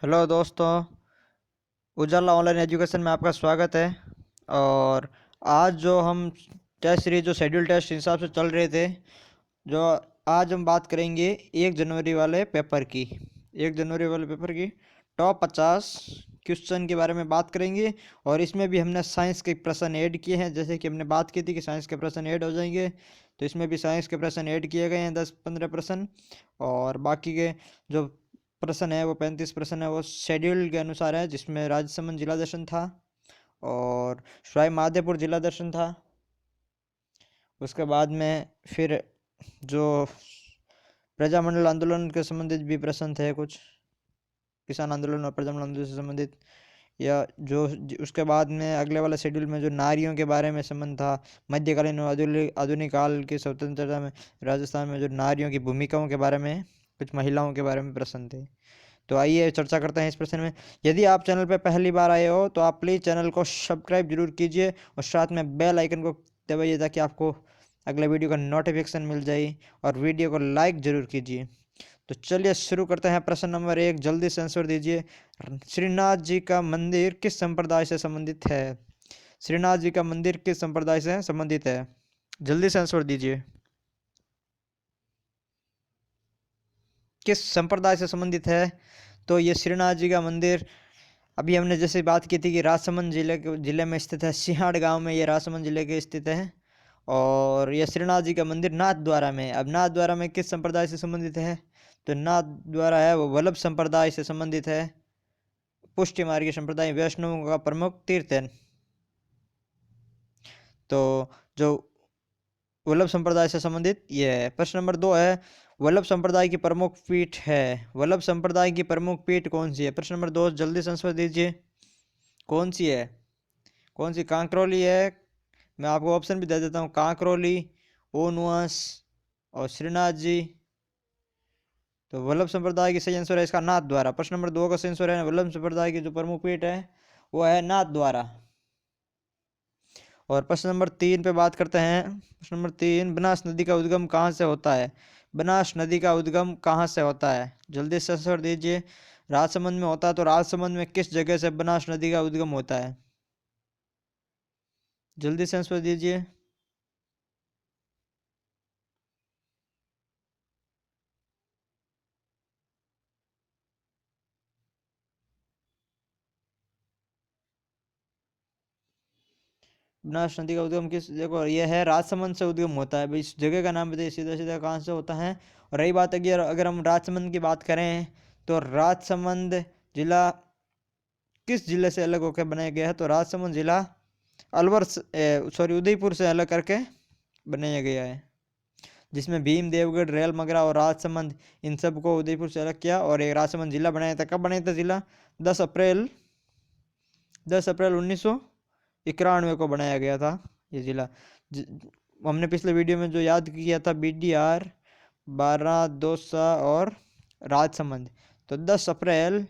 Hello दोस्तों। उजाला online education में आपका स्वागत है। और आज जो हम टेस्ट सीरीज जो शेड्यूल टेस्ट हिसाब से चल रहे थे, जो आज हम बात करेंगे 1 जनवरी वाले पेपर की। 1 जनवरी वाले पेपर की टॉप 50 क्वेश्चन के बारे में बात करेंगे। और इसमें भी हमने साइंस के प्रश्न ऐड किए हैं, जैसे कि हमने बात की थी कि साइंस के प्रश्न ऐड हो जाएंगे, तो इसमें भी साइंस के प्रश्न ऐड किए गए हैं 10-15 प्रश्न। और बाकी के जो प्रश्न है वो 35 प्रश्न है, वो शेड्यूल के अनुसार है, जिसमें राजसमंद जिला दर्शन था और सवाई माधोपुर जिला दर्शन था। उसके बाद में फिर जो प्रजामंडल आंदोलन के संबंधित भी प्रश्न थे, कुछ किसान आंदोलन और प्रजामंडल आंदोलन से संबंधित। या जो उसके बाद में अगले वाला शेड्यूल में जो नारियों के बारे में संबंध था, मध्यकालीन और आधुनिक आधुनिक काल की स्वतंत्रता में राजस्थान में जो नारियों की भूमिकाओं के बारे में, कुछ महिलाओं के बारे में प्रश्न थे। तो आइए चर्चा करते हैं इस प्रश्न में। यदि आप चैनल पर पहली बार आए हो तो आप प्लीज़ चैनल को सब्सक्राइब जरूर कीजिए और साथ में बेल आइकन को दबाइए, ताकि आपको अगले वीडियो का नोटिफिकेशन मिल जाए। और वीडियो को लाइक जरूर कीजिए। तो चलिए शुरू करते हैं। प्रश्न नंबर 1, जल्दी से आंसर दीजिए। श्रीनाथ जी का मंदिर किस संप्रदाय से संबंधित है? श्रीनाथ जी का मंदिर किस संप्रदाय से संबंधित है? जल्दी से आंसर दीजिए। किस संप्रदाय से संबंधित है? तो ये श्रीनाथ जी का मंदिर, अभी हमने जैसे बात की थी कि राजसमंद जिले में स्थित है। सिहाड़ गांव में ये राजसमंद जिले के स्थित है। और ये श्रीनाथ जी का मंदिर नाथ द्वारा में, अब नाथ द्वारा में किस संप्रदाय से संबंधित है? तो नाथ द्वारा है वो वल्लभ संप्रदाय से संबंधित है। पुष्टि मार्गीय संप्रदाय वैष्णवों का प्रमुख तीर्थ है। तो जो वल्लभ संप्रदाय से संबंधित ये है। प्रश्न नंबर 2 है, वल्लभ संप्रदाय की प्रमुख पीठ है। वल्लभ संप्रदाय की प्रमुख पीठ कौन सी है? प्रश्न नंबर 2 जल्दी से आंसर दीजिए। कौन सी है? कौन सी? कांकरोली है। मैं आपको ऑप्शन भी दे देता हूँ, कांकरोली, ओनुआस और श्रीनाथ जी। तो वल्लभ संप्रदाय की सही आंसर है इसका नाथ द्वारा। प्रश्न नंबर 2 का सही आंसर है वल्लभ संप्रदाय की जो प्रमुख पीठ है वो है नाथ द्वारा। और प्रश्न नंबर 3 पे बात करते हैं। प्रश्न नंबर 3, बनास नदी का उद्गम कहाँ से होता है? बनास नदी का उद्गम कहाँ से होता है? जल्दी से आंसर दीजिए। राजसमंद में होता है, तो राजसमंद में किस जगह से बनास नदी का उद्गम होता है? जल्दी से आंसर दीजिए। बनास नदी का उद्गम किस, देखो ये है राजसमंद से उद्गम होता है। भाई इस जगह का नाम बताइए सीधा सीधा कहाँ से होता है। और रही बात अगर अगर हम राजसमंद की बात करें, तो राजसमंद जिला किस जिले से अलग होकर बनाया गया है? तो राजसमंद जिला अलवर सॉरी उदयपुर से अलग करके बनाया गया है, जिसमें भीम, देवगढ़, रेल मगरा और राजसमंद, इन सब को उदयपुर से अलग किया और एक राजसमंद जिला बनाया था। कब बनाया था जिला? 10 अप्रैल 1991 को बनाया गया था ये जिला। ज- हमने पिछले वीडियो में जो याद किया था, BDR, बारह, दौसा और राजसमंद। तो 10 अप्रैल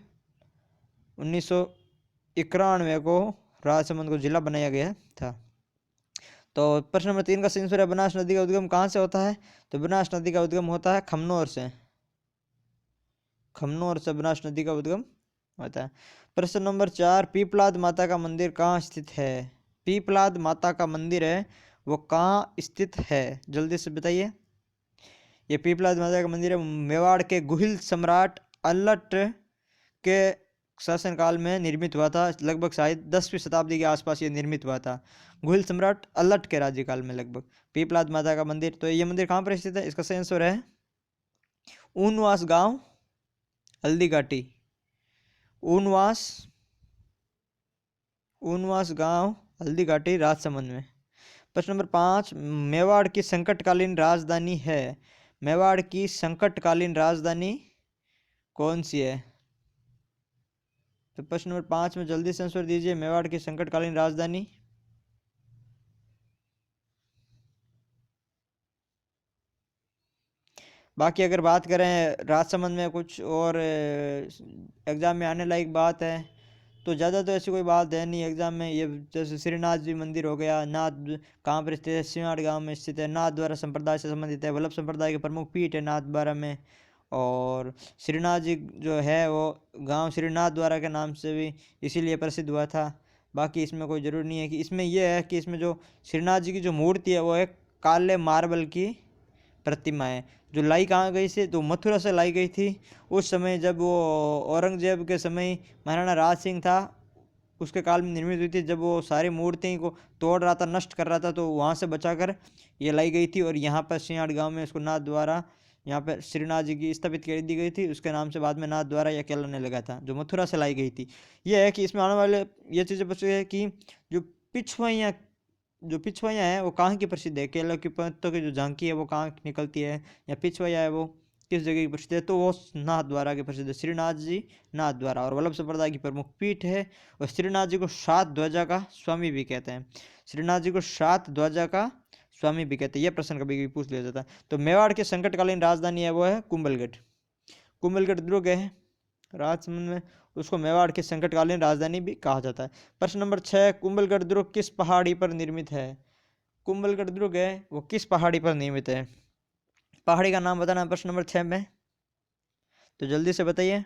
1991 को राजसमंद को जिला बनाया गया था। तो प्रश्न नंबर 3 का सही आंसर है बनास नदी का उद्गम कहाँ से होता है? तो बनास नदी का उद्गम होता है खमनोर से। खमनोर से बनास नदी का उद्गम होता है। प्रश्न नंबर 4, पीपलाद माता का मंदिर कहाँ स्थित है? पीपलाद माता का मंदिर है वो कहाँ स्थित है? जल्दी से बताइए। ये पीपलाद माता का मंदिर है मेवाड़ के गुहिल सम्राट अल्लट के शासनकाल में निर्मित हुआ था। लगभग शायद 10वीं शताब्दी के आसपास ये निर्मित हुआ था, गुहिल सम्राट अल्लट के राज्यकाल में लगभग। पीपलाद माता का मंदिर, तो ये मंदिर कहाँ पर स्थित है? इसका सही आंसर है ऊनवास गांव, हल्दी घाटी। ऊनवास ऊनवास गांव, हल्दी घाटी, राजसमंद में। प्रश्न नंबर 5, मेवाड़ की संकटकालीन राजधानी है। मेवाड़ की संकटकालीन राजधानी कौन सी है? तो प्रश्न नंबर 5 में जल्दी से आंसर दीजिए। मेवाड़ की संकटकालीन राजधानी। बाकी अगर बात करें राजसमंद में कुछ और एग्जाम में आने लायक बात है, तो ज़्यादा तो ऐसी कोई बात है नहीं एग्जाम में। ये जैसे श्रीनाथ जी मंदिर हो गया, नाथ कहाँ पर स्थित है? सियाड़ गांव में स्थित है। नाथ द्वारा संप्रदाय से संबंधित है। वल्लभ संप्रदाय के प्रमुख पीठ है नाथ द्वारा में। और श्रीनाथ जी जो है वो गांव श्रीनाथ द्वारा के नाम से भी इसीलिए प्रसिद्ध हुआ था। बाकी इसमें कोई ज़रूरी नहीं है कि इसमें यह है कि इसमें जो श्रीनाथ जी की जो मूर्ति है वो एक काले मार्बल की प्रतिमा है, जो लाई कहाँ गई थी तो मथुरा से लाई गई थी। उस समय जब वो औरंगजेब के समय महाराणा राज सिंह था उसके काल में निर्मित हुई थी, जब वो सारी मूर्ति को तोड़ रहा था, नष्ट कर रहा था, तो वहाँ से बचाकर ये लाई गई थी। और यहाँ पर सिंहाड़ गांव में इसको नाथ द्वारा यहाँ पर श्रीनाथ जी की स्थापित कर दी गई थी, उसके नाम से बाद में नाथ द्वारा यह कहलाने लगा था, जो मथुरा से लाई गई थी। यह है कि इसमें आने वाले ये चीज़ें बची है कि जो पिछवाइयाँ हैं वो कहाँ की प्रसिद्ध है, केरला की पत्तों की जो झांकी है वो कहाँ निकलती है, या पिछवाइयाँ है वो किस जगह की प्रसिद्ध है, तो वो नाथ द्वारा की प्रसिद्ध है, श्रीनाथ जी नाथ द्वारा। और वल्लभ संप्रदाय की प्रमुख पीठ है। और श्रीनाथ जी को सात ध्वजा का स्वामी भी कहते हैं। श्रीनाथ जी को सात ध्वजा का स्वामी भी कहते हैं। यह प्रश्न कभी कभी पूछ लिया जाता है। तो मेवाड़ की संकटकालीन राजधानी है वो है कुंभलगढ़। कुंभलगढ़ दुर्ग है राजसमंद में, उसको मेवाड़ की संकटकालीन राजधानी भी कहा जाता है। प्रश्न नंबर 6, कुंभलगढ़ दुर्ग किस पहाड़ी पर निर्मित है? कुंभलगढ़ दुर्ग है वो किस पहाड़ी पर निर्मित है? पहाड़ी का नाम बताना प्रश्न नंबर 6 में, तो जल्दी से बताइए।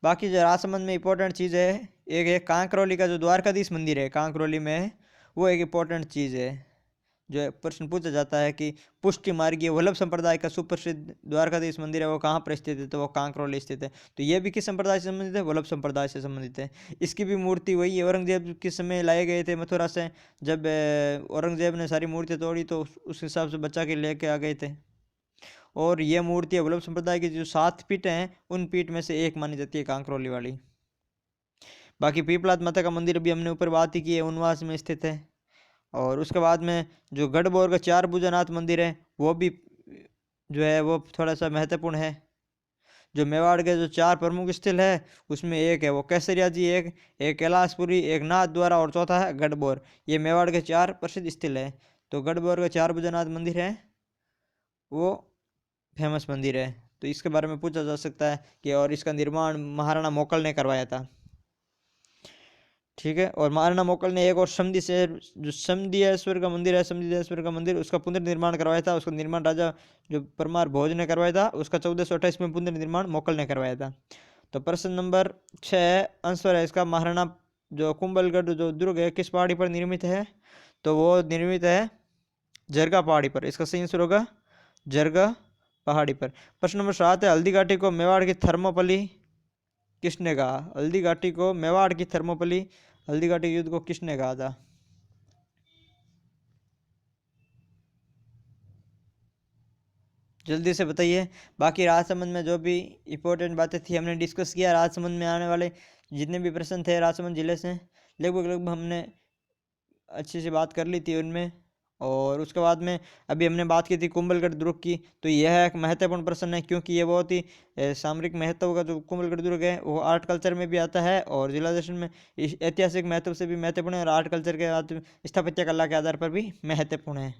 बाकी जो राजसमंद में इंपॉर्टेंट चीज़ है, एक है कांकरोली का जो द्वारकाधीश मंदिर है कांकरोली में, वो एक इंपॉर्टेंट चीज़ है। जो प्रश्न पूछा जाता है कि पुष्टि मार्गीय वल्लभ संप्रदाय का सुप्रसिद्ध द्वारकाधीश मंदिर है वो कहाँ पर स्थित है, तो वो कांकरोली स्थित है। तो ये भी किस संप्रदाय से संबंधित है? वल्लभ संप्रदाय से संबंधित है। इसकी भी मूर्ति वही औरंगजेब के समय लाए गए थे मथुरा से, जब औरंगजेब ने सारी मूर्तियाँ तोड़ी तो उस हिसाब से बचा के लेके आ गए थे। और ये मूर्तियाँ वल्लभ संप्रदाय की जो 7 पीठ हैं उन पीठ में से एक मानी जाती है कांकरोली वाली। बाकी पीपलाद माता का मंदिर भी हमने ऊपर बात ही की है, उनवास में स्थित है। और उसके बाद में जो गढ़बोर का 4 भुजानाथ मंदिर है वो भी जो है वो थोड़ा सा महत्वपूर्ण है। जो मेवाड़ के जो 4 प्रमुख स्थल है उसमें एक है वो केसरिया जी, एक कैलाशपुरी, एक नाथ द्वारा, और चौथा है गढ़बोर। ये मेवाड़ के 4 प्रसिद्ध स्थल है। तो गढ़बोर का 4 भुजानाथ मंदिर है वो फेमस मंदिर है। तो इसके बारे में पूछा जा सकता है कि और इसका निर्माण महाराणा मोकल ने करवाया था। ठीक है। और महाराणा मोकल ने एक और समधी शहर जो समधिएश्वर का मंदिर है, समधिएश्वर का मंदिर, उसका पुनर्निर्माण करवाया था। उसका निर्माण राजा जो परमार भोज ने करवाया था, उसका 1428 में पुनर्निर्माण मोकल ने करवाया था। तो प्रश्न नंबर 6 आंसर है इसका महाराणा जो कुंभलगढ़ जो दुर्ग है किस पहाड़ी पर निर्मित है, तो वो निर्मित है जरगा पहाड़ी पर। इसका सही आंसर होगा जरगा पहाड़ी पर। प्रश्न नंबर 7 है हल्दी घाटी को मेवाड़ की थर्मोपली किसने कहा? हल्दी घाटी को मेवाड़ की थर्मोपली, हल्दी घाटी युद्ध को किसने कहा था? जल्दी से बताइए। बाकी राजसमंद में जो भी इंपॉर्टेंट बातें थी हमने डिस्कस किया। राजसमंद में आने वाले जितने भी प्रश्न थे राजसमंद जिले से लगभग हमने अच्छी सी बात कर ली थी उनमें। और उसके बाद में अभी हमने बात की थी कुंभलगढ़ दुर्ग की, तो यह एक महत्वपूर्ण प्रश्न है क्योंकि ये बहुत ही सामरिक महत्व का जो कुंभलगढ़ दुर्ग है वो आर्ट कल्चर में भी आता है और जिला दर्शन में ऐतिहासिक महत्व से भी महत्वपूर्ण है, और आर्ट कल्चर के बाद स्थापत्य कला के आधार पर भी महत्वपूर्ण है।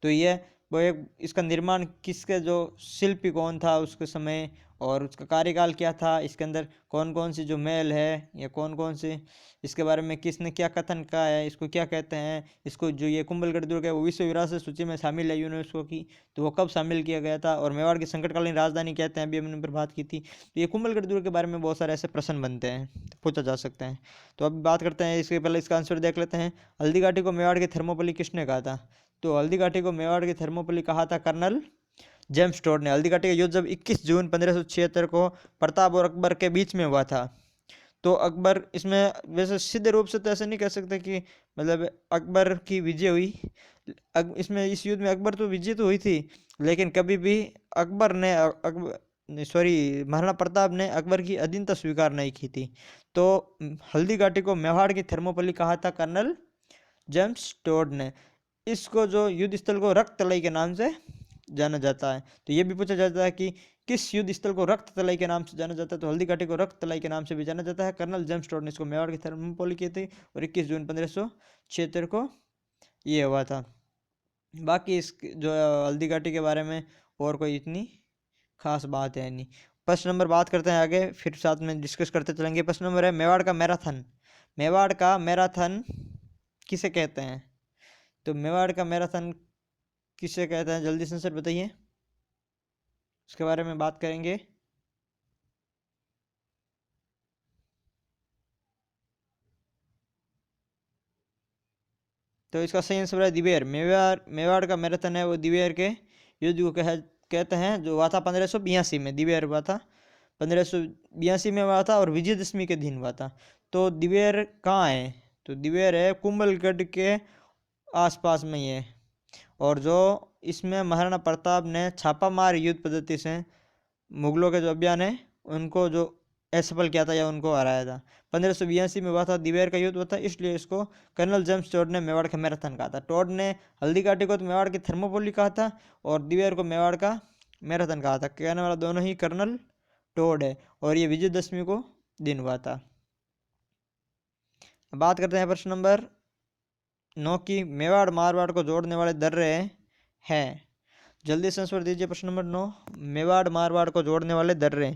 तो ये वो एक इसका निर्माण किसके जो शिल्पी कौन था उसके समय, और उसका कार्यकाल क्या था, इसके अंदर कौन कौन सी जो महल है या कौन कौन से इसके बारे में किसने क्या कथन कहा है, इसको क्या कहते हैं, इसको जो ये कुंभलगढ़ दुर्ग है वो विश्व विरासत सूची में शामिल है यूनेस्को की, तो वो कब शामिल किया गया था, और मेवाड़ की संकटकालीन राजधानी कहते हैं, अभी हमने पर बात की थी। तो ये कुंभलगढ़ दुर्ग के बारे में बहुत सारे ऐसे प्रश्न बनते हैं, तो पूछा जा सकते हैं। तो अब बात करते हैं, इसके पहले इसका आंसर देख लेते हैं। हल्दी घाटी को मेवाड़ की थर्मोपली किसने कहा था? तो हल्दी घाटी को मेवाड़ की थर्मोपली कहा था कर्नल जेम्स टोड ने। हल्दी घाटी का युद्ध जब 21 जून 1576 को प्रताप और अकबर के बीच में हुआ था, तो अकबर इसमें वैसे सीधे रूप से तो ऐसे नहीं कह सकते कि मतलब अकबर की विजय हुई। इसमें इस युद्ध में अकबर तो विजय तो हुई थी, लेकिन कभी भी अकबर ने महाराणा प्रताप ने अकबर की अधीनता स्वीकार नहीं की थी। तो हल्दी घाटी को मेवाड़ की थर्मोपली कहा था कर्नल जेम्स टोड ने। इसको जो युद्ध स्थल को रक्त तलाई के नाम से जाना जाता है। तो ये भी पूछा जाता है कि किस युद्ध स्थल को रक्त तलाई के नाम से जाना जाता है, तो हल्दी घाटी को रक्त तलाई के नाम से भी जाना जाता है। कर्नल जेम्स टोड ने इसको मेवाड़ की थर्मोपली की थी और 21 जून 1576 को ये हुआ था। बाकी इस जो हल्दी घाटी के बारे में और कोई इतनी खास बात है नहीं। प्रश्न नंबर बात करते हैं आगे, फिर साथ में डिस्कस करते चलेंगे। प्रश्न नंबर है मेवाड़ का मैराथन। मेवाड़ का मैराथन किसे कहते हैं? तो मेवाड़ का मैराथन किसे कहते हैं, जल्दी से आंसर बताइए। उसके बारे में बात करेंगे। तो इसका सही आंसर है दिवेर। मेवाड़ मेवाड़ का मैराथन है वो दिवेर के युद्ध को कहते हैं, जो हुआ था 1582 में। दिवेर हुआ था 1582 में हुआ था और विजयदशमी के दिन हुआ था। तो दिवेर कहाँ है? तो दिवेर है कुंभलगढ़ के आसपास में ही है। और जो इसमें महाराणा प्रताप ने छापामार युद्ध पद्धति से मुगलों के जो अभियान है उनको जो असफल किया था या उनको हराया था। 1582 में हुआ था, दिवेर का युद्ध हुआ था, इसलिए इसको कर्नल जेम्स टोड ने मेवाड़ का मैराथन कहा था। टोड ने हल्दी घाटी को तो मेवाड़ की थर्मोपोली कहा था और दिवेर को मेवाड़ का मैराथन कहा था। कहने वाला दोनों ही कर्नल टोड है और ये विजयदशमी को दिन हुआ था। बात करते हैं प्रश्न नंबर 9 की। मेवाड़ मारवाड़ को जोड़ने वाले दर्रे हैं। जल्दी से आंसर दीजिए। प्रश्न नंबर 9, मेवाड़ मारवाड़ को जोड़ने वाले दर्रे।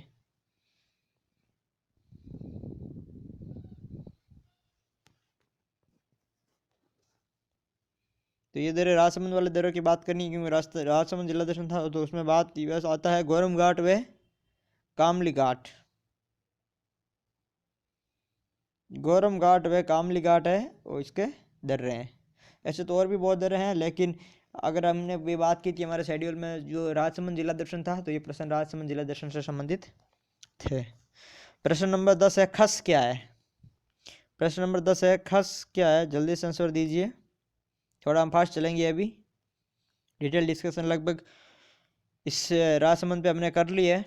तो ये दर्रे राजसमंद वाले दर्रों की बात करनी है, क्योंकि राजसमंद जिला दर्शन था तो उसमें बात आता है गोरम घाट व कामली घाट। गोरम घाट व कामली घाट है वो इसके दर्रे हैं। ऐसे तो और भी बहुत दर्रे हैं, लेकिन अगर हमने भी बात की थी हमारे शेड्यूल में जो राजसमंद जिला दर्शन था, तो ये प्रश्न राजसमंद जिला दर्शन से संबंधित थे। प्रश्न नंबर 10 है खस क्या है? प्रश्न नंबर 10 है खस क्या है? जल्दी से आंसर दीजिए। थोड़ा हम फास्ट चलेंगे। अभी डिटेल डिस्कशन लगभग इस राजसमंद पे हमने कर ली है।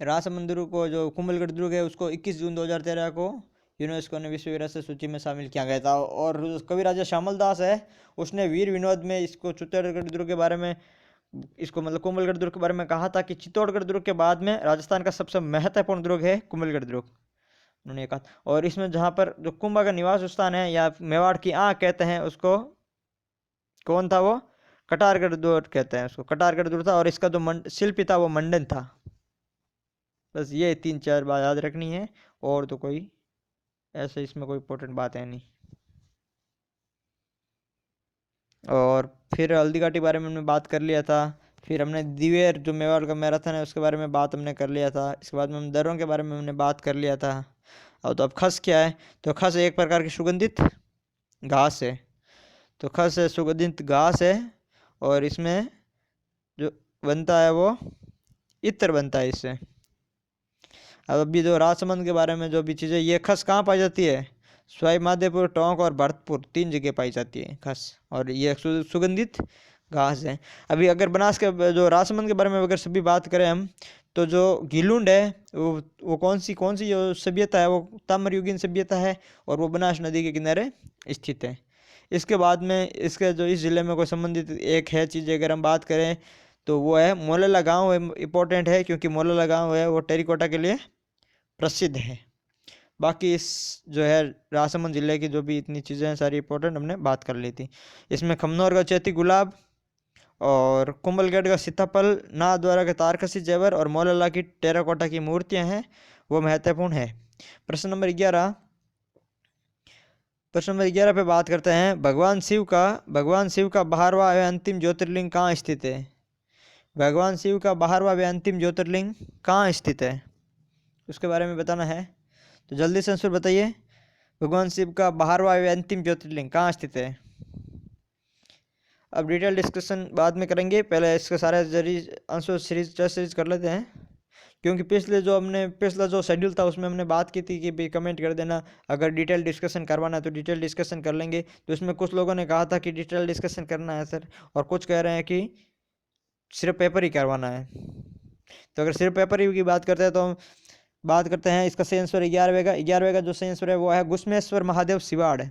राजसमंद दुर्ग को, जो कुंभलगढ़ दुर्ग है, उसको 21 जून 2013 को यूनेस्को ने विश्व विरासत सूची में शामिल किया गया था। और कवि राजा श्यामल दास है, उसने वीर विनोद में इसको चित्तौड़गढ़ दुर्ग के बारे में, इसको मतलब कुंभलगढ़ दुर्ग के बारे में कहा था कि चित्तौड़गढ़ दुर्ग के बाद में राजस्थान का सबसे महत्वपूर्ण दुर्ग है कुंभलगढ़ दुर्ग, उन्होंने कहा। और इसमें जहाँ पर जो कुंभा का निवास स्थान है या मेवाड़ की आँख कहते हैं उसको, कौन था वो? कटारगढ़ दुर्ग कहते हैं उसको, कटारगढ़ दुर्ग था। और इसका जो शिल्पी था वो मंडन था। बस ये 3-4 बात याद रखनी है, और तो कोई ऐसे इसमें कोई इंपॉर्टेंट बात है नहीं। और फिर हल्दी घाटी बारे में हमने बात कर लिया था। फिर हमने दिवेर जो मेवाड़ का मैराथन है उसके बारे में बात हमने कर लिया था। इसके बाद में हम दर्रों के बारे में हमने बात कर लिया था। और तो अब खस क्या है? तो खस एक प्रकार की सुगंधित घास है। तो खस सुगंधित घास है और इसमें जो बनता है वो इत्र बनता है इससे। अब अभी जो राजसमंद के बारे में जो भी चीज़ें, ये खस कहाँ पाई जाती है? सवाई माधोपुर, टोंक और भरतपुर, 3 जगह पाई जाती है खस। और ये सुगंधित घास है। अभी अगर बनास के जो राजसमंद के बारे में अगर सभी बात करें हम, तो जो घिलुंड है वो कौन सी जो सभ्यता है, वो ताम्रयुगीन सभ्यता है और वो बनास नदी के किनारे स्थित है। इसके बाद में इसके जो इस ज़िले में कोई संबंधित एक है चीज़ अगर हम बात करें, तो वो है मोलाला गांव। इम्पोर्टेंट है क्योंकि मोलाला गांव है वो टेरिकोटा के लिए प्रसिद्ध है। बाकी इस जो है राजसमंद जिले की जो भी इतनी चीज़ें हैं सारी इंपॉर्टेंट हमने बात कर ली थी। इसमें खमनोर का चैती गुलाब और कुंभलगढ़ का सीताफल, नाथद्वारा के तारकसी जेवर और मौलाला की टेराकोटा की मूर्तियां हैं, वो महत्वपूर्ण है। प्रश्न नंबर 11। प्रश्न नंबर 11 पे बात करते हैं। भगवान शिव का 12वां एवं अंतिम ज्योतिर्लिंग कहाँ स्थित है? भगवान शिव का 12वां एवं अंतिम ज्योतिर्लिंग कहाँ स्थित है? उसके बारे में बताना है। तो जल्दी से आंसर बताइए। भगवान शिव का 12वां एवं अंतिम ज्योतिर्लिंग कहाँ स्थित है? अब डिटेल डिस्कशन बाद में करेंगे, पहले इसका सारा आंसर सीरीज टेस्ट सीरीज कर लेते हैं। क्योंकि पिछला जो शेड्यूल था उसमें हमने बात की थी कि भाई कमेंट कर देना अगर डिटेल डिस्कशन करवाना है तो डिटेल डिस्कशन कर लेंगे। तो इसमें कुछ लोगों ने कहा था कि डिटेल डिस्कशन करना है सर, और कुछ कह रहे हैं कि सिर्फ पेपर ही करवाना है। तो अगर सिर्फ पेपर ही की बात करते हैं तो हम बात करते हैं इसका सही आंसर 11वें का जो सही आंसर है वो है घुश्मेश्वर महादेव शिवाड़।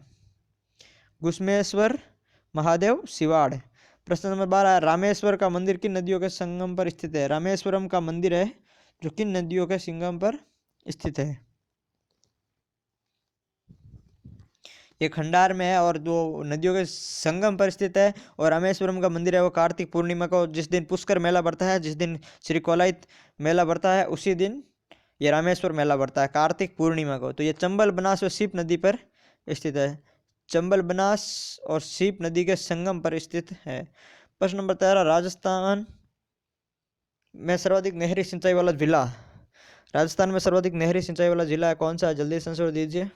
घुश्मेश्वर महादेव शिवाड़। प्रश्न नंबर 12, रामेश्वर का मंदिर किन नदियों के संगम पर स्थित है? रामेश्वरम का मंदिर है जो किन नदियों के संगम पर स्थित है? ये खंडार में है और जो नदियों के संगम पर स्थित है। और रामेश्वरम का मंदिर है वो कार्तिक पूर्णिमा को, जिस दिन पुष्कर मेला बढ़ता है, जिस दिन श्री कोलायत मेला बढ़ता है, उसी दिन ये रामेश्वर मेला बढ़ता है कार्तिक पूर्णिमा को। तो ये चंबल, बनास व सीप नदी पर स्थित है। चंबल बनास और सीप नदी के संगम पर स्थित है। प्रश्न नंबर 13, राजस्थान में सर्वाधिक नहरी सिंचाई वाला जिला। राजस्थान में सर्वाधिक नहरी सिंचाई वाला जिला कौन सा है? जल्दी से आंसर दीजिए।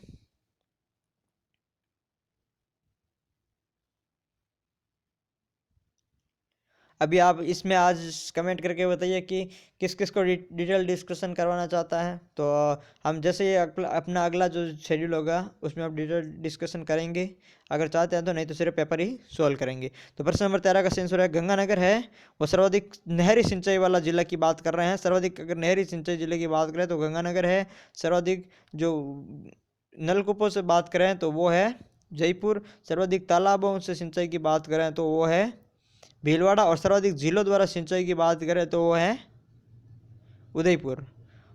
अभी आप इसमें आज कमेंट करके बताइए कि किस किस को डिटेल डिस्कशन करवाना चाहता है। तो हम जैसे ये अपना अगला जो शेड्यूल होगा उसमें आप डिटेल डिस्कशन करेंगे, अगर चाहते हैं तो, नहीं तो सिर्फ पेपर ही सॉल्व करेंगे। तो प्रश्न नंबर 13 का आंसर है गंगानगर है। वो सर्वाधिक नहरी सिंचाई वाला जिला की बात कर रहे हैं। सर्वाधिक अगर नहरी सिंचाई जिले की बात करें तो गंगानगर है। सर्वाधिक जो नलकूपों से बात करें तो वो है जयपुर। सर्वाधिक तालाबों से सिंचाई की बात करें तो वो है भीलवाड़ा। और सर्वाधिक झीलों द्वारा सिंचाई की बात करें तो वो है उदयपुर।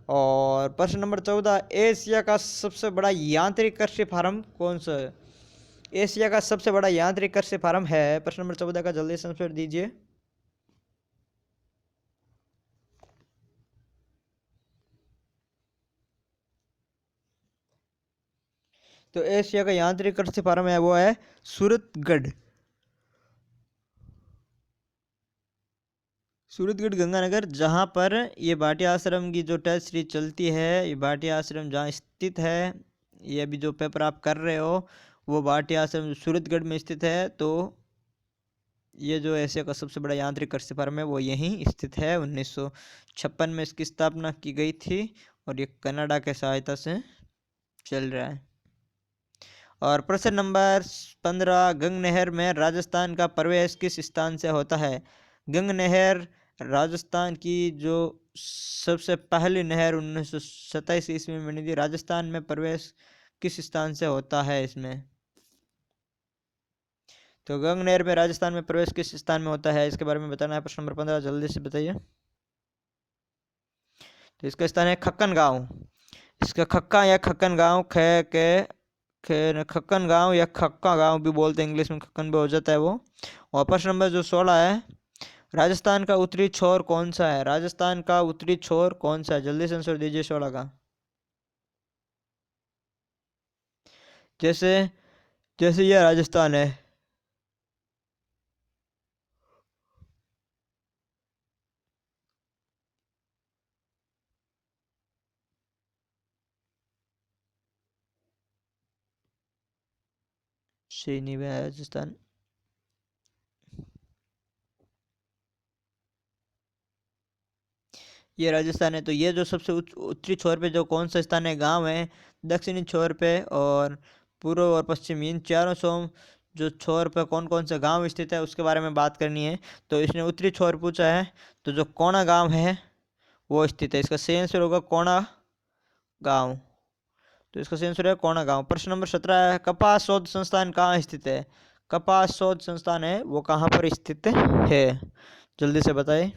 और प्रश्न नंबर 14, एशिया का सबसे बड़ा यांत्रिक कृषि फार्म कौन सा है? एशिया का सबसे बड़ा यांत्रिक कृषि फार्म है। प्रश्न नंबर 14 का जल्दी से आंसर दीजिए। तो एशिया का यांत्रिक कृषि फार्म है वो है सूरतगढ़। सूरतगढ़ गंगानगर, जहाँ पर ये भाटिया आश्रम की जो टेस्ट सीरीज चलती है, ये भाटिया आश्रम जहाँ स्थित है, ये अभी जो पेपर आप कर रहे हो वो भाटिया आश्रम सूरतगढ़ में स्थित है। तो ये जो एशिया का सबसे बड़ा यांत्रिक कृषि फार्म है वो यहीं स्थित है। 1956 में इसकी स्थापना की गई थी और ये कनाडा के सहायता से चल रहा है। और प्रश्न नंबर 15, गंग नहर में राजस्थान का प्रवेश किस स्थान से होता है? गंग नहर राजस्थान की जो सबसे पहली नहर 1927 ईस्वी में बनी थी। राजस्थान में प्रवेश किस स्थान से होता है इसमें? तो गंग नहर में राजस्थान में प्रवेश किस स्थान में होता है, इसके बारे में बताना है। प्रश्न नंबर 15 जल्दी से बताइए। तो इसका स्थान है खक्कन गांव। इसका खक्का या खक्कन गांव खक्कन गांव या खक्का गांव भी बोलते हैं, इंग्लिश में खक्कन भी हो जाता है वो। और प्रश्न नंबर जो 16 है, राजस्थान का उत्तरी छोर कौन सा है? राजस्थान का उत्तरी छोर कौन सा है? जल्दी से आंसर दीजिए 16 का। जैसे जैसे ये राजस्थान है, सही नहीं है राजस्थान। ये राजस्थान है। तो ये जो सबसे उत्तरी छोर पे जो कौन सा स्थान है, गांव है। दक्षिणी छोर पे और पूर्व और पश्चिम, इन चारों सौ जो छोर पे कौन कौन से गांव स्थित है उसके बारे में बात करनी है। तो इसने उत्तरी छोर पूछा है। तो जो कोणा गांव है वो स्थित है। इसका सही आंसर होगा कोणा गांव। तो इसका सही आंसर है कोणा गांव। प्रश्न नंबर 17 है, कपास शोध संस्थान कहाँ स्थित है? कपास शोध संस्थान है वो कहाँ पर स्थित है? जल्दी से बताइए।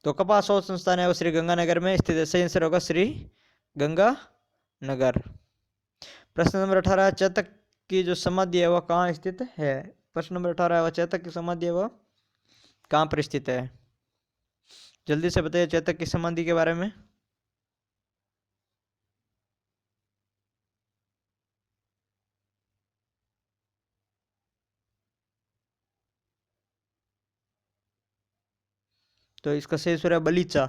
तो कपास शोध संस्थान है वो श्री गंगानगर में स्थित है। सही आंसर होगा श्री गंगानगर। प्रश्न नंबर 18, चेतक की जो समाधि है वह कहाँ स्थित है? प्रश्न नंबर 18 है, वह चेतक की समाधि है वह कहाँ पर स्थित है? जल्दी से बताइए चेतक की समाधि के बारे में। तो इसका सही आंसर है बलीचा।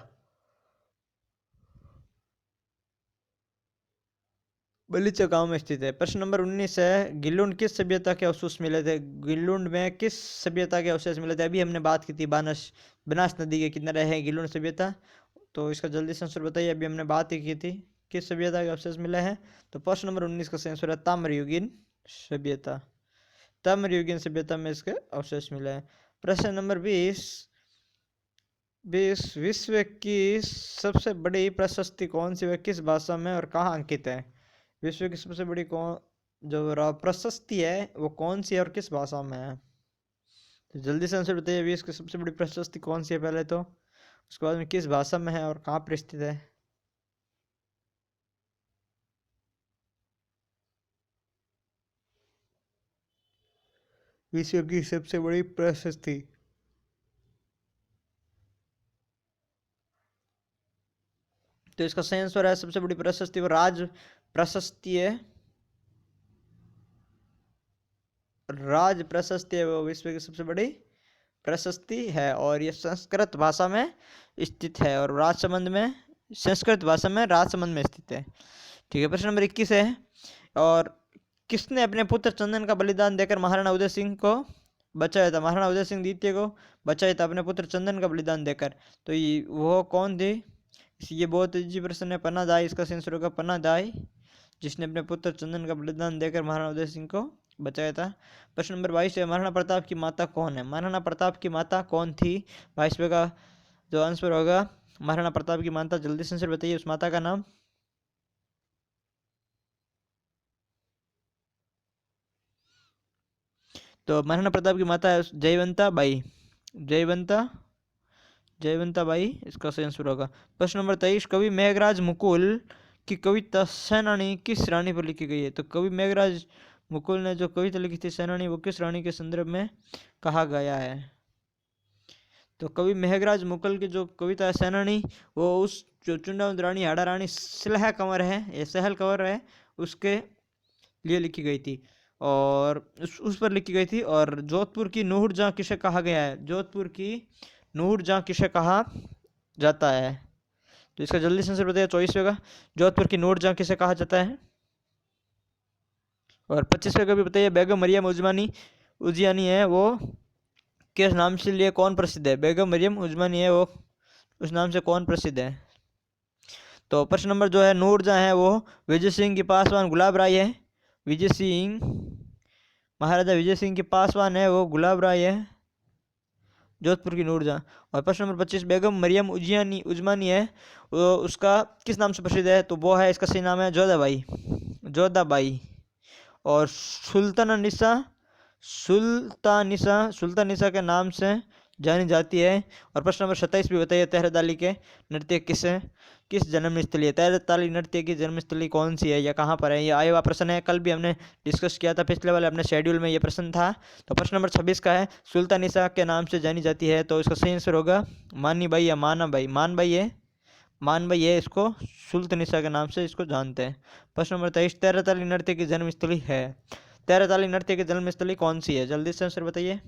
बलीचा गांव में स्थित है। प्रश्न नंबर 19 है, गिलुंड किस सभ्यता के अवशेष मिले थे? गिलुंड में किस सभ्यता के अवशेष मिले थे? अभी हमने बात की थी बनास नदी के किनारे है गिलुंड सभ्यता। तो इसका जल्दी से आंसर बताइए। अभी हमने बात ही की थी किस सभ्यता के अवशेष मिले हैं। तो प्रश्न नंबर 19 का सही आंसर है ताम्रयुगीन सभ्यता। ताम्रयुगीन सभ्यता में इसके अवशेष मिले हैं। प्रश्न नंबर 20, विश्व की सबसे बड़ी प्रशस्ति कौन सी है, किस भाषा में और कहाँ अंकित है? विश्व की सबसे बड़ी कौन जो प्रशस्ति है वो कौन सी है और किस भाषा में है? तो जल्दी से आंसर बताइए। विश्व की सबसे बड़ी प्रशस्ति कौन सी है पहले तो, उसके बाद में किस भाषा में है और कहाँ पर स्थित है? विश्व की सबसे बड़ी प्रशस्ति तो इसका सही आंसर है सबसे बड़ी प्रशस्ति वो राज प्रशस्ति है। राज प्रशस्ति है वो विश्व की सबसे बड़ी प्रशस्ति है और ये संस्कृत भाषा में स्थित है और राजसमंद में संस्कृत भाषा में राजसमंद में स्थित है। ठीक है, प्रश्न नंबर 21 है। और किसने अपने पुत्र चंदन का बलिदान देकर महाराणा उदय सिंह को बचाया था? महाराणा उदय सिंह द्वितीय को बचाया था अपने पुत्र चंदन का बलिदान देकर। तो ये वो कौन थे? ये बहुत इजी प्रश्न है। पन्नादाई इसका आंसर होगा, पन्नादाई, जिसने अपने पुत्र चंदन का बलिदान देकर महाराणा उदय सिंह को बचाया था। प्रश्न नंबर 22 है। महाराणा प्रताप की माता कौन है? महाराणा प्रताप की माता कौन थी? 22वें का जो आंसर होगा महाराणा प्रताप की माता। जल्दी से आंसर बताइए उस माता का नाम। तो महाराणा प्रताप की माता है जयवंता बाई। जयवंता बाई इसका सही आंसर होगा। प्रश्न नंबर 23। कवि मेघराज मुकुल की कविता सेनानी किस रानी पर लिखी गई है? तो कवि मेघराज मुकुल ने जो कविता लिखी थी सेनानी वो किस रानी के संदर्भ में कहा गया है? तो कवि मेघराज मुकुल की जो कविता है सेनानी वो उस जो चुंडावंत रानी हाड़ा रानी सलह कंवर है, ये सहल कंवर है, उसके लिए लिखी गई थी और उस पर लिखी गई थी। और जोधपुर की नूर जहाँ किसे कहा गया है? जोधपुर की नूर जहाँ किसे कहा जाता है? तो इसका जल्दी से आंसर बताइए 24वें का। जोधपुर की नूर जहाँ किसे कहा जाता है? और 25वें का भी बताइए। बेगम मरियम उजियानी है वो किस नाम से लिए कौन प्रसिद्ध है? बेगम मरियम उजमानी है वो उस नाम से कौन प्रसिद्ध है? तो प्रश्न नंबर जो है नूर जहाँ है वो विजय सिंह की पासवान गुलाब राय है। विजय सिंह, महाराजा विजय सिंह की पासवान है वो गुलाब राय है, जोधपुर की नूरजहाँ। और प्रश्न नंबर 25 बेगम मरियम उजमानी है वो उसका किस नाम से प्रसिद्ध है? तो वो है इसका सही नाम है जोधाबाई। और सुल्तानिसा के नाम से जानी जाती है। और प्रश्न नंबर 27 भी बताइए। तेहरताली के नृत्य किस जन्मस्थली है? तेहरताली नृत्य की जन्मस्थली कौन सी है या कहाँ पर है? ये आया हुआ प्रश्न है, कल भी हमने डिस्कस किया था, पिछले वाले अपने शेड्यूल में ये प्रश्न था। तो प्रश्न नंबर 26 का है सुल्तानिसा के नाम से जानी जाती है। तो इसका सही आंसर होगा मानीबाई या मानाबाई। मानबाई है, इसको सुल्तानिसा के नाम से इसको जानते हैं। प्रश्न नंबर 23 तेहरताली नृत्य की जन्मस्थली है। तेहरताली नृत्य की जन्मस्थली कौन सी है? जल्दी से आंसर बताइए।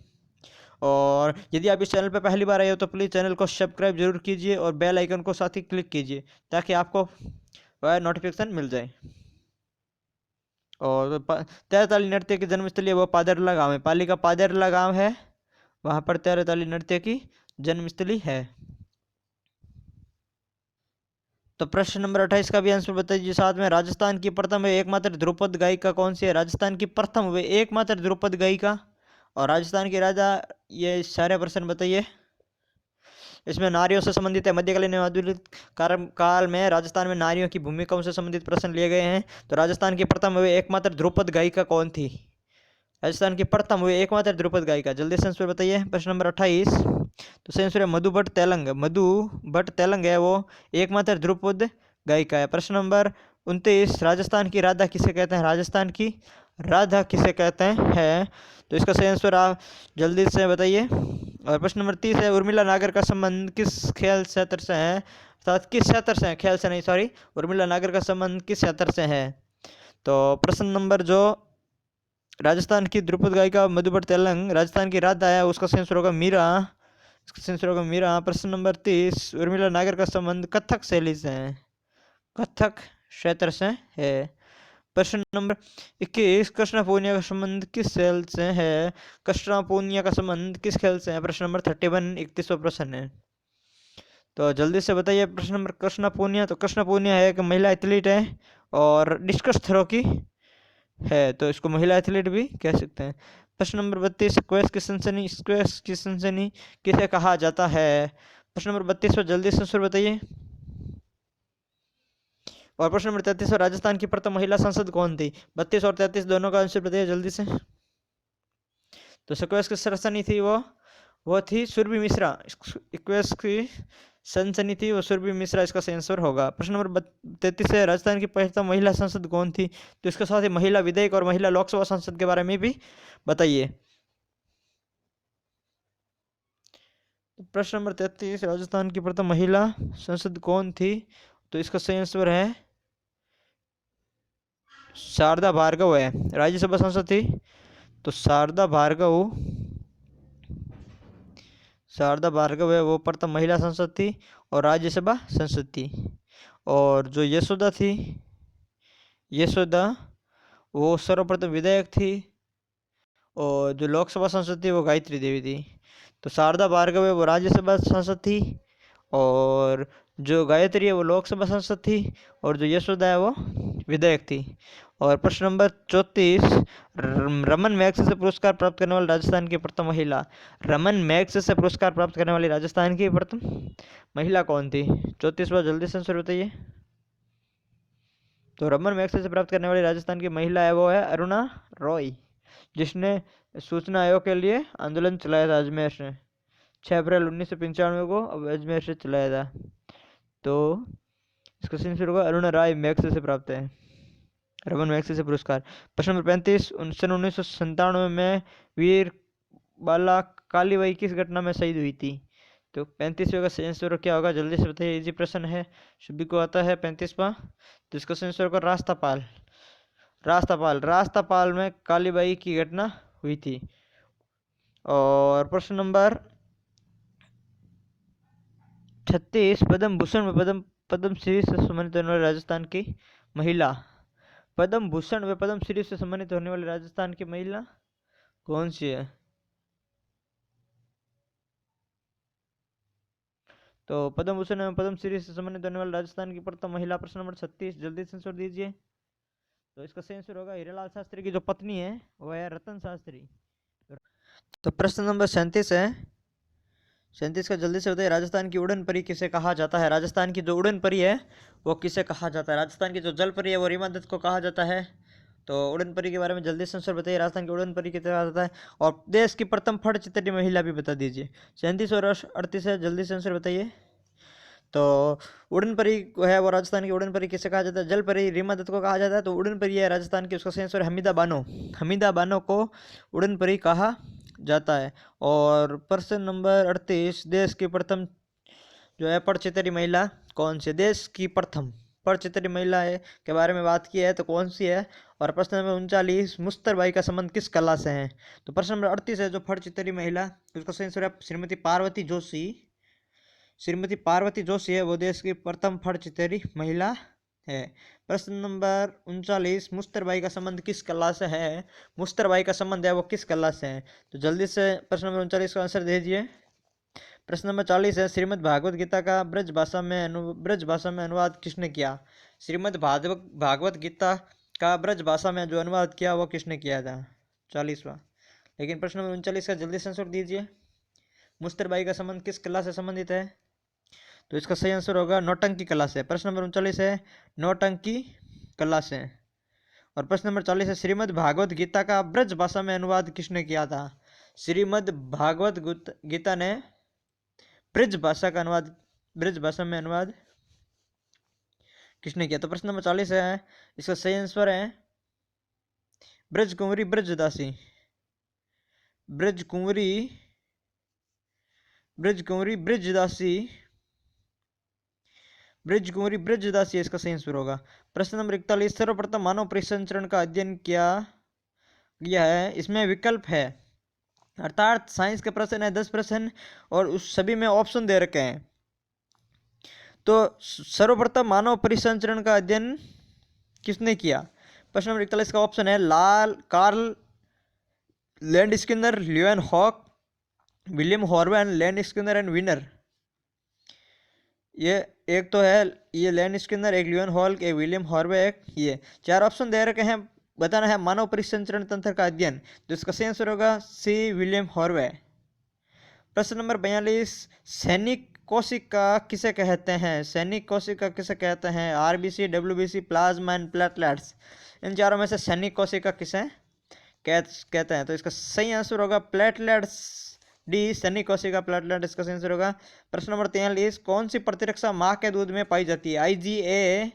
और यदि आप इस चैनल पर पहली बार आए हो तो प्लीज़ चैनल को सब्सक्राइब जरूर कीजिए और बेल आइकन को साथ ही क्लिक कीजिए ताकि आपको वह नोटिफिकेशन मिल जाए। और तेहरताली नृत्य की जन्मस्थली वो पादरला गांव है, पाली का पादरला गांव है, वहाँ पर तेहरताली नृत्य की जन्मस्थली है। तो प्रश्न नंबर 28 का भी आंसर बताइए साथ में। राजस्थान की प्रथम व एकमात्र ध्रुपद गायिका कौन सी है? राजस्थान की प्रथम व एकमात्र ध्रुपद गायिका और राजस्थान के राजा, ये सारे प्रश्न बताइए। इसमें नारियों से संबंधित है। मध्यकालीन एवं आधुनिक काल में राजस्थान में नारियों की भूमिकाओं से संबंधित प्रश्न लिए गए हैं। तो राजस्थान की प्रथम व एकमात्र ध्रुपद गायिका कौन थी? राजस्थान की प्रथम व एकमात्र ध्रुपद गायिका। जल्दी से आंसर बताइए। प्रश्न नंबर 28। तो सही आंसर है मधु भट्ट तेलंग है वो एकमात्र ध्रुपद गायिका है। प्रश्न नंबर 29 राजस्थान की राधा किसे कहते हैं? राजस्थान की राधा किसे कहते हैं? तो इसका सही आंसर आप जल्दी से बताइए। और प्रश्न नंबर 30 है उर्मिला नागर का संबंध किस खेल क्षेत्र से है? अर्थात किस क्षेत्र से है, खेल से नहीं, सॉरी, उर्मिला नागर का संबंध किस क्षेत्र से है? तो प्रश्न नंबर जो राजस्थान की ध्रुपद गायिका मधु भट्ट तेलंग राजस्थान की राधा है उसका सेंसर होगा मीरा। इसका सेंसर होगा मीरा। प्रश्न नंबर 30 उर्मिला नागर का संबंध कथक शैली से है, कथक क्षेत्र से है। प्रश्न नंबर 21 कृष्णा पूनिया का संबंध किस खेल से है? कृष्णा पूनिया का संबंध किस खेल से है? प्रश्न नंबर 31 31वां प्रश्न है। तो जल्दी से बताइए प्रश्न नंबर कृष्णा पूनिया। तो कृष्णा पूनिया है एक महिला एथलीट है और डिस्कस थ्रो की है, तो इसको महिला एथलीट भी कह सकते हैं। प्रश्न नंबर 32 स्क्वैश की सनसनी किसे कहा जाता है? प्रश्न नंबर 32 पर जल्दी से आंसर बताइए। और प्रश्न नंबर 33 पर राजस्थान की प्रथम महिला सांसद कौन थी? 32 और 33 दोनों का आंसर बताइए जल्दी से। तो स्क्वैश की सनसनी थी वो थी सुरभि मिश्रा। स्क्वैश की सनसनी थी वो सुरभि मिश्रा, इसका सही आंसर होगा। प्रश्न नंबर 33 है राजस्थान की प्रथम महिला सांसद कौन थी? तो इसके साथ ही महिला विधायक और महिला लोकसभा सांसद के बारे में भी बताइए। प्रश्न नंबर 33 राजस्थान की प्रथम महिला सांसद कौन थी? तो इसका सही आंसर है शारदा भार्गव है, राज्यसभा सांसद थी। तो शारदा भार्गव है वो प्रथम महिला सांसद थी और राज्यसभा सांसद थी। और जो यशोदा थी, यशोदा वो सर्वप्रथम विधायक थी। और जो लोकसभा सांसद थी वो गायत्री देवी थी। तो शारदा भार्गव है वो राज्यसभा सांसद थी और जो गायत्री है वो लोकसभा सांसद थी और जो यशोदा है वो विधायक थी। और प्रश्न नंबर 34, रमन मैग्सेसे पुरस्कार प्राप्त करने वाली राजस्थान की प्रथम महिला, रमन मैग्सेसे पुरस्कार प्राप्त करने वाली राजस्थान की प्रथम महिला कौन थी? 34वां जल्दी से आंसर बताइए। तो रमन मैग्सेसे प्राप्त करने वाली राजस्थान की महिला है वो है अरुणा रॉय, जिसने सूचना आयोग के लिए आंदोलन चलाया था अजमेर से। 6 अप्रैल 1995 को अजमेर से चलाया था। तो इसका सही आंसर होगा अरुणा राय मैग्सेसे से प्राप्त है रमन मैग्सेसे पुरस्कार। प्रश्न नंबर 35, 1997 में वीर बाला कालीबाई किस घटना में शहीद हुई थी? तो 35वें का सही आंसर क्या होगा? जल्दी से बताइए, इजी प्रश्न है, सभी को आता है 35वां। तो इसका सही आंसर होगा रास्तापाल। रास्तापाल में कालीबाई की घटना हुई थी। और प्रश्न नंबर 36, पद्म भूषण व पद्म श्री से सम्मानित होने वाली राजस्थान की महिला, पद्म भूषण व पद्म श्री से सम्मानित होने वाली राजस्थान की महिला कौन सी है? तो पद्म भूषण एवं पद्म श्री से सम्मानित होने वाली राजस्थान की प्रथम महिला, प्रश्न नंबर 36, जल्दी से आंसर दीजिए। तो इसका सही आंसर होगा हीरालाल शास्त्री की जो पत्नी है वो है रतन शास्त्री। तो प्रश्न नंबर 37 है, 37 का जल्दी से बताइए, राजस्थान की उड़न परी किसे कहा जाता है? राजस्थान की जो उड़न परी है वो किसे कहा जाता है? राजस्थान की जो जल परी है वो रीमा दत्त को कहा जाता है। तो उड़न परी के बारे में जल्दी से आंसर बताइए, राजस्थान की उड़न परी किसे कहा जाता है? और देश की प्रथम फट चितरी महिला भी बता दीजिए। 37 और 38 है, जल्दी से आंसर बताइए। तो उड़न परी है वो राजस्थान की उड़न परी किसे कहा जाता है? जल परी रीमा दत्त को कहा जाता है। तो उड़न परी है राजस्थान की, उसका सही आंसर हमीदा बानो, हमीदा बानो को उड़न परी कहा जाता है। और प्रश्न नंबर 38, देश की प्रथम जो है पटचितरी महिला कौन सी? देश की प्रथम पटचितरी महिला है के बारे में बात की है तो कौन सी है? और प्रश्न नंबर 39, मुश्तरबाई का संबंध किस कला से है? तो प्रश्न नंबर 38 है जो पटचितरी महिला, उसका सही आंसर है श्रीमती पार्वती जोशी। श्रीमती पार्वती जोशी है वो देश की प्रथम फटचितरी महिला है। प्रश्न नंबर 39, मुश्तरबाई का संबंध किस कला से है? मुश्तरबाई का संबंध है वो किस कला से है? तो जल्दी से प्रश्न नंबर 39 का आंसर दीजिए। प्रश्न नंबर 40 है, श्रीमद् भागवत गीता का ब्रज भाषा में अनुवाद किसने किया? श्रीमद् भागवत गीता का ब्रज भाषा में जो अनुवाद किया वो किसने किया था? 40वां। लेकिन प्रश्न नंबर 39 का जल्दी से आंसर दीजिए, मुश्तरबाई का संबंध किस कला से संबंधित है? तो इसका सही आंसर होगा नौटंकी कला से। प्रश्न नंबर 39 है नौटंकी कला से। और प्रश्न नंबर 40 है, श्रीमद् भागवत गीता का ब्रज भाषा में अनुवाद किसने किया था? श्रीमद् भागवत गीता ने ब्रज भाषा का अनुवाद, ब्रज भाषा में अनुवाद किसने किया? तो प्रश्न नंबर 40 है, इसका सही आंसर है ब्रज कुंवरी ब्रजदासी, ब्रज कुंवरी ब्रजदासी, ब्रज कुंवरी ब्रजदासी इसका सही आंसर होगा। प्रश्न नंबर 41, सर्वप्रथम मानव परिसंचरण का अध्ययन किया गया है, इसमें विकल्प है, अर्थात साइंस के प्रश्न है 10 प्रश्न और उस सभी में ऑप्शन दे रखे हैं। तो सर्वप्रथम मानव परिसंचरण का अध्ययन किसने किया? प्रश्न नंबर 41 का ऑप्शन है Karl Landsteiner, Leeuwenhoek, William Harvey, Landsteiner and Wiener. ये एक तो है ये लैंड स्किनर, एक ल्यूएन हॉक, एक विलियम हॉर्वे, एक ये 4 ऑप्शन दे रखे हैं। बताना है मानव परिसंचरण तंत्र का अध्ययन, तो इसका सही आंसर होगा सी विलियम हॉर्वे। प्रश्न नंबर 42, सैनिक कोशिका किसे कहते हैं? सैनिक कोशिका किसे कहते हैं? RBC, WBC, plasma and platelets, इन चारों में से सैनिक कोशिका किसे कहते हैं? तो इसका सही आंसर होगा प्लेटलेट्स, डी सैनिक कोशिका प्लेटलेट इसका सही आंसर होगा। प्रश्न नंबर 43, कौन सी प्रतिरक्षा माँ के दूध में पाई जाती है? आईजीए,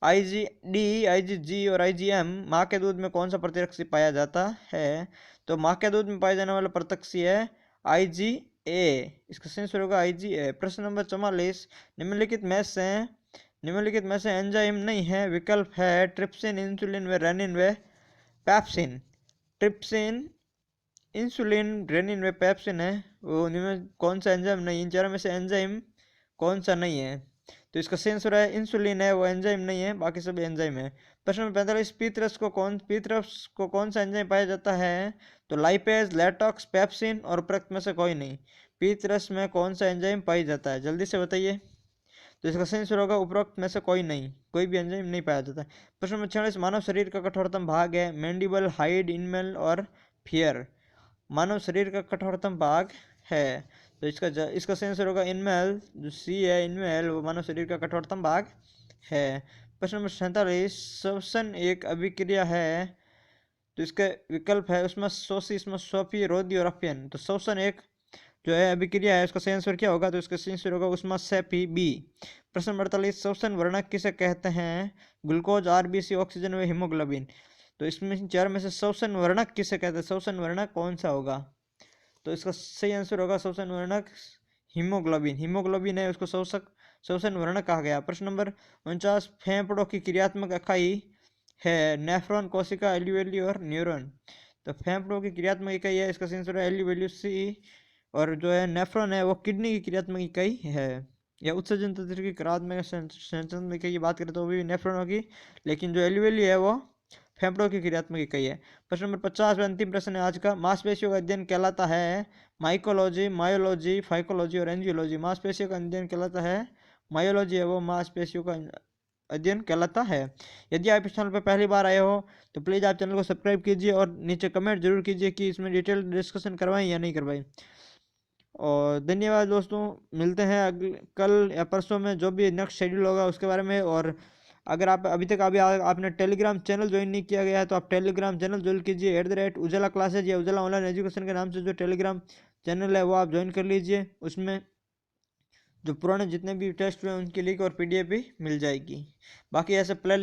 आईजीडी, आईजीजी और आईजीएम, माँ के दूध में कौन सा प्रतिरक्षी पाया जाता है? तो माँ के दूध में पाए जाने वाला प्रतिरक्षी है आईजीए, इसका सही आंसर होगा आईजीए। प्रश्न नंबर 44, निम्नलिखित में से निम्नलिखित में से एंजाइम नहीं है, विकल्प है ट्रिप्सिन, इंसुलिन व रेनिन व पैप्सिन। ट्रिप्सिन, इंसुलिन, रेनिन व पैप्सिन है, वो निम्न कौन सा एंजाइम नहीं, इन चारों में से एंजाइम कौन सा नहीं है? तो इसका सही आंसर है इंसुलिन है, वो एंजाइम नहीं है, बाकी सब एंजाइम है। प्रश्न नंबर 45, पीतरस को कौन सा एंजाइम पाया जाता है? तो लाइपेज, लेटॉक्स, पेप्सिन और उपरोक्त में से कोई नहीं। पीतरस में कौन सा एंजाइम पाया जाता है, जल्दी से बताइए। तो इसका सही आंसर होगा उपरोक्त में से कोई नहीं, कोई भी एंजाइम नहीं पाया जाता। प्रश्न नंबर 46, मानव शरीर का कठोरतम भाग है? मैंडिबल, हाइड, इनमेल और फियर। मानव शरीर का कठोरतम भाग है, तो इसका सही आंसर होगा इनमेल, जो सी है इनमेल, वो मानव शरीर का कठोरतम भाग है। प्रश्न नंबर 47, श्वसन एक अभिक्रिया है? तो इसके विकल्प है उसमें सोसी, इसमें सोफी, रोदी और अपियन। तो श्वसन एक जो है अभिक्रिया है, उसका सही आंसर क्या होगा? तो इसका सही आंसर होगा उसमें सेपी बी। प्रश्न नंबर 48, श्वसन वर्णक किसे कहते हैं? ग्लूकोज, आरबीसी, ऑक्सीजन व हीमोग्लोबिन। तो इसमें चार में से श्वसन वर्णक किसे कहते हैं? श्वसन वर्णक कौन सा होगा? तो इसका सही आंसर होगा श्वसन वर्णक हीमोग्लोबिन। हीमोग्लोबिन है उसको श्वसन वर्णक कहा गया। प्रश्न नंबर 49, फेफड़ों की क्रियात्मक इकाई है? नेफ्रॉन, कोशिका, एल्यूवेली और न्यूरॉन। तो फेफड़ों की क्रियात्मक इकाई है, इसका सही आंसर है एल्यूवेल्यूसी। और जो है नेफ्रॉन है वो किडनी की क्रियात्मक इकाई है। या उत्सर्जन तंत्र की क्रियात्मक संचलन इकाई की बात करें तो वो भी नेफ्रॉन होगी, लेकिन जो एल्यूवेली है वो फेफड़ों की क्रियात्मक इकाई है। प्रश्न नंबर 50 में अंतिम प्रश्न है आज का, मांसपेशियों का अध्ययन कहलाता है? माइकोलॉजी, मायोलॉजी, फाइकोलॉजी और एंजियोलॉजी। मांसपेशियों का अध्ययन कहलाता है मायोलॉजी है, वो मांसपेशियों का अध्ययन कहलाता है। यदि आप इस चैनल पर पहली बार आए हो तो प्लीज़ आप चैनल को सब्सक्राइब कीजिए और नीचे कमेंट जरूर कीजिए कि इसमें डिटेल डिस्कशन करवाएं या नहीं करवाएं। और धन्यवाद दोस्तों, मिलते हैं अगले कल या परसों में, जो भी नेक्स्ट शेड्यूल होगा उसके बारे में। और अगर आप अभी तक आपने टेलीग्राम चैनल ज्वाइन नहीं किया गया है तो आप टेलीग्राम चैनल ज्वाइन कीजिए, @उजाला क्लासेज या उजाला ऑनलाइन एजुकेशन के नाम से जो टेलीग्राम चैनल है वो आप ज्वाइन कर लीजिए। उसमें जो पुराने जितने भी टेस्ट हुए उनकी लिंक और PDF भी मिल जाएगी। बाकी ऐसे प्ले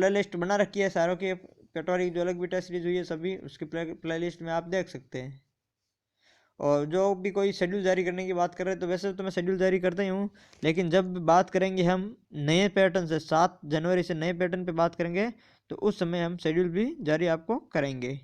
लिस्ट बना रखी है सारों की, पटवारी जो अलग भी टेस्ट सीरीज हुई है सभी उसकी प्ले लिस्ट में आप देख सकते हैं। और जो भी कोई शेड्यूल जारी करने की बात कर रहे हैं तो वैसे तो मैं शेड्यूल जारी करता ही हूँ, लेकिन जब बात करेंगे हम नए पैटर्न से, 7 जनवरी से नए पैटर्न पे बात करेंगे तो उस समय हम शेड्यूल भी जारी आपको करेंगे।